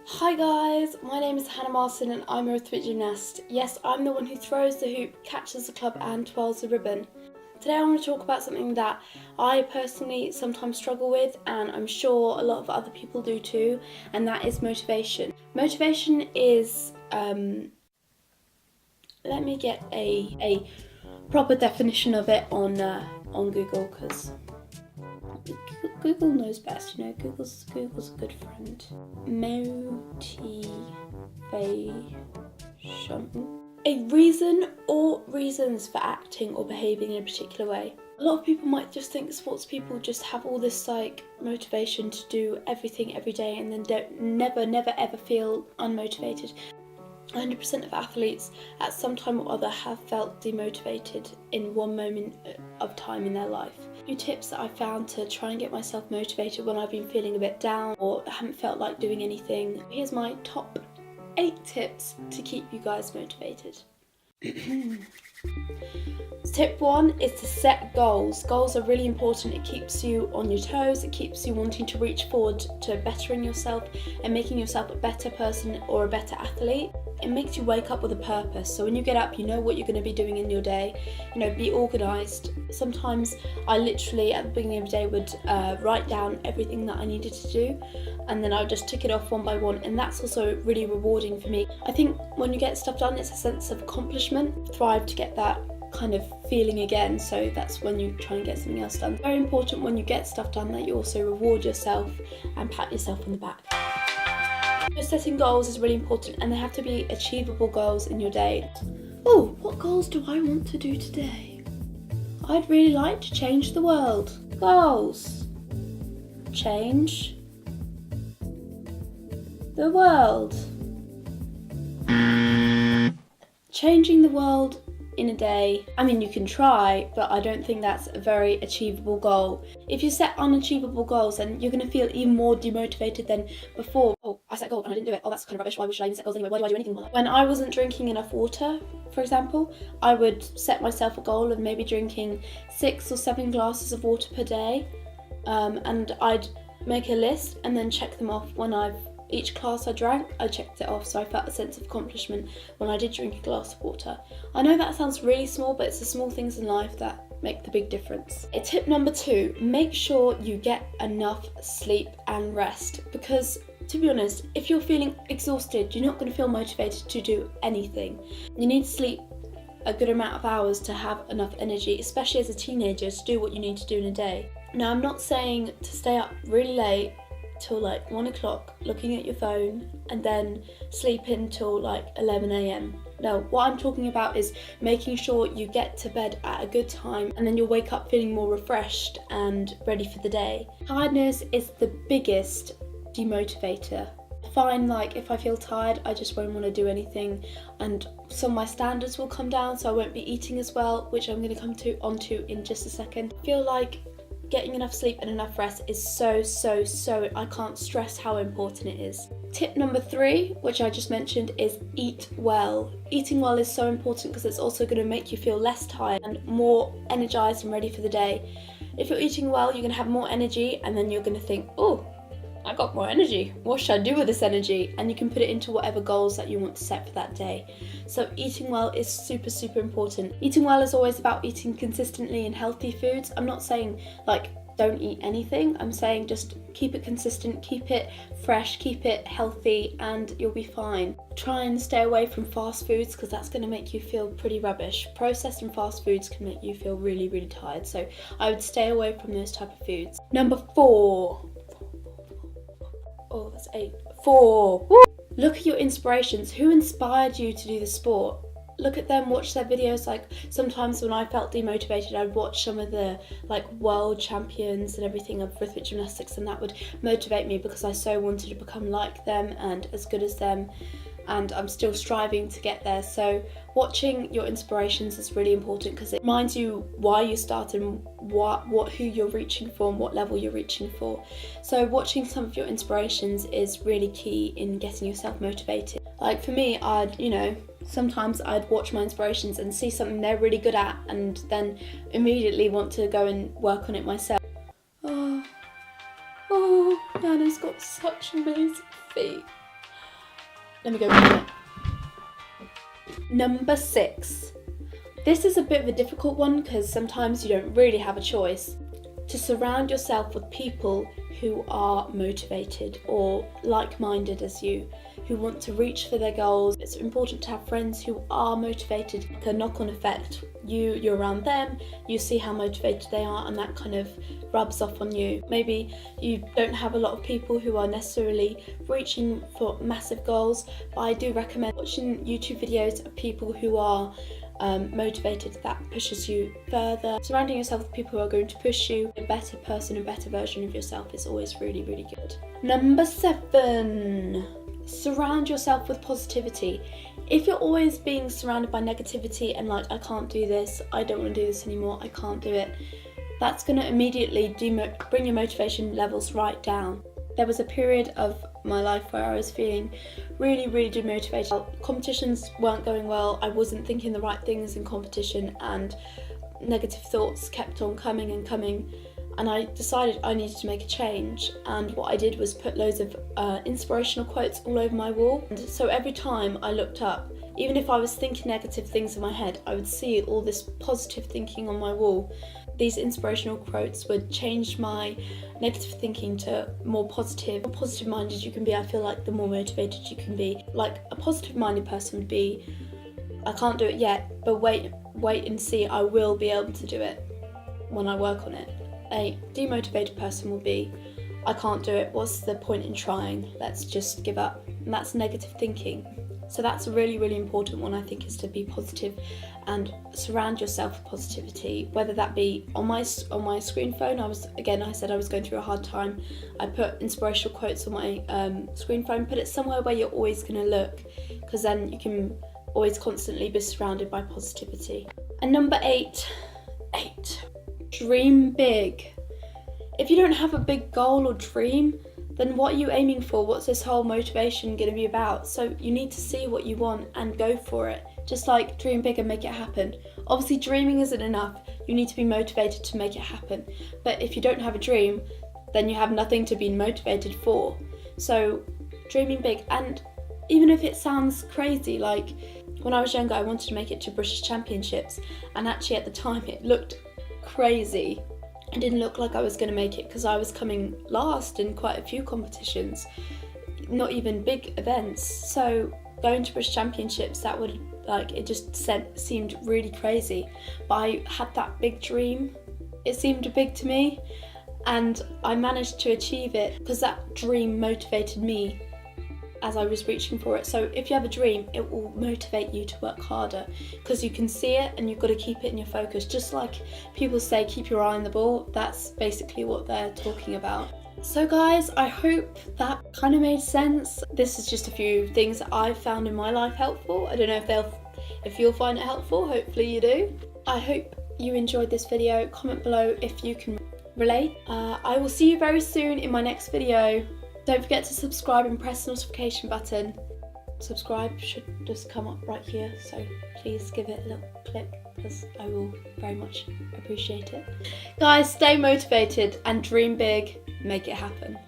Hi guys, my name is Hannah Marston and I'm a rhythmic gymnast. Yes, I'm the one who throws the hoop, catches the club and twirls the ribbon. Today I want to talk about something that I personally sometimes struggle with, and I'm sure a lot of other people do too, and that is motivation. Motivation is, let me get a proper definition of it on Google, because Google knows best, Google's a good friend. Motivation. A reason or reasons for acting or behaving in a particular way. A lot of people might just think sports people just have all this motivation to do everything every day and then never ever feel unmotivated. 100% of athletes at some time or other have felt demotivated in one moment of time in their life. A few tips that I found to try and get myself motivated when I've been feeling a bit down or haven't felt like doing anything. Here's my top 8 tips to keep you guys motivated. Tip 1 is to set goals. Goals are really important. It keeps you on your toes, it keeps you wanting to reach forward to bettering yourself and making yourself a better person or a better athlete. It makes you wake up with a purpose, so when you get up you know what you're going to be doing in your day. Be organised. Sometimes I literally at the beginning of the day would write down everything that I needed to do, and then I would just tick it off one by one, and that's also really rewarding for me. I think when you get stuff done, it's a sense of accomplishment. Thrive to get that kind of feeling again, so that's when you try and get something else done. Very important when you get stuff done that you also reward yourself and pat yourself on the back. So setting goals is really important, and they have to be achievable goals in your day. Oh, what goals do I want to do today? I'd really like to change the world. Goals. Change the world. Changing the world in a day. I mean, you can try, but I don't think that's a very achievable goal. If you set unachievable goals, then you're going to feel even more demotivated than before. Oh, I set a goal and I didn't do it. Oh, that's kind of rubbish. Why should I even set goals anyway? Why do I do anything like that? When I wasn't drinking enough water, for example, I would set myself a goal of maybe drinking 6 or 7 glasses of water per day, and I'd make a list and then check them off when each glass I drank, I checked it off, so I felt a sense of accomplishment when I did drink a glass of water. I know that sounds really small, but it's the small things in life that make the big difference. Tip number 2, make sure you get enough sleep and rest, because to be honest, if you're feeling exhausted, you're not going to feel motivated to do anything. You need to sleep a good amount of hours to have enough energy, especially as a teenager, to do what you need to do in a day. Now, I'm not saying to stay up really late till 1 o'clock looking at your phone and then sleep until 11 a.m. No, what I'm talking about is making sure you get to bed at a good time and then you'll wake up feeling more refreshed and ready for the day. Tiredness is the biggest demotivator. I find if I feel tired, I just won't want to do anything, and some of my standards will come down, so I won't be eating as well, which I'm going to come onto in just a second. I feel like getting enough sleep and enough rest is so, I can't stress how important it is. Tip number 3, which I just mentioned, is eat well. Eating well is so important because it's also going to make you feel less tired and more energized and ready for the day. If you're eating well, you're going to have more energy, and then you're going to think, oh, I got more energy. What should I do with this energy? And you can put it into whatever goals that you want to set for that day. So eating well is super important. Eating well is always about eating consistently and healthy foods. I'm not saying don't eat anything. I'm saying just keep it consistent, keep it fresh, keep it healthy, and you'll be fine. Try and stay away from fast foods, because that's going to make you feel pretty rubbish. Processed and fast foods can make you feel really tired. So I would stay away from those type of foods. Number 4. Oh, that's 8. 4. Woo! Look at your inspirations. Who inspired you to do the sport? Look at them, watch their videos. Sometimes when I felt demotivated, I'd watch some of the world champions and everything of rhythmic gymnastics, and that would motivate me because I so wanted to become like them and as good as them, and I'm still striving to get there. So watching your inspirations is really important because it reminds you why you started and who you're reaching for and what level you're reaching for. So watching some of your inspirations is really key in getting yourself motivated. For me, sometimes I'd watch my inspirations and see something they're really good at and then immediately want to go and work on it myself. Oh, Nana's got such amazing feet. Let me go with it. Number 6. This is a bit of a difficult one because sometimes you don't really have a choice. To surround yourself with people who are motivated or like-minded as you, who want to reach for their goals. It's important to have friends who are motivated, like a knock-on effect. You're around them, you see how motivated they are, and that kind of rubs off on you. Maybe you don't have a lot of people who are necessarily reaching for massive goals, but I do recommend watching YouTube videos of people who are motivated. That pushes you further. Surrounding yourself with people who are going to push you, a better person, a better version of yourself is always really, really good. Number 7. Surround yourself with positivity. If you're always being surrounded by negativity and like, I can't do this, I don't want to do this anymore, I can't do it, that's going to immediately bring your motivation levels right down. There was a period of my life where I was feeling really, really demotivated. Competitions weren't going well, I wasn't thinking the right things in competition, and negative thoughts kept on coming and coming, and I decided I needed to make a change. And what I did was put loads of inspirational quotes all over my wall, and so every time I looked up, even if I was thinking negative things in my head, I would see all this positive thinking on my wall. These inspirational quotes would change my negative thinking to more positive. The more positive minded you can be, I feel like the more motivated you can be. Like a positive minded person would be, I can't do it yet, but wait and see, I will be able to do it when I work on it. A demotivated person will be, I can't do it, what's the point in trying, let's just give up. And that's negative thinking. So that's a really, really important one, I think, is to be positive and surround yourself with positivity, whether that be on my screen phone. I said I was going through a hard time. I put inspirational quotes on my screen phone, put it somewhere where you're always going to look, because then you can always constantly be surrounded by positivity. And number 8, dream big. If you don't have a big goal or dream, then what are you aiming for? What's this whole motivation going to be about? So you need to see what you want and go for it. Just like dream big and make it happen. Obviously dreaming isn't enough. You need to be motivated to make it happen. But if you don't have a dream, then you have nothing to be motivated for. So dreaming big, and even if it sounds crazy, like when I was younger I wanted to make it to British Championships, and actually at the time it looked crazy. It didn't look like I was going to make it because I was coming last in quite a few competitions, not even big events. So going to British Championships, that would, like, it just seemed really crazy. But I had that big dream. It seemed big to me, and I managed to achieve it because that dream motivated me as I was reaching for it. So if you have a dream, it will motivate you to work harder because you can see it and you've got to keep it in your focus. Just like people say, keep your eye on the ball, that's basically what they're talking about. So guys, I hope that kind of made sense. This is just a few things that I've found in my life helpful. I don't know if you'll find it helpful. Hopefully you do. I hope you enjoyed this video. Comment below if you can relate. I will see you very soon in my next video. Don't forget to subscribe and press the notification button. Subscribe should just come up right here, so please give it a little click because I will very much appreciate it. Guys, stay motivated and dream big, make it happen.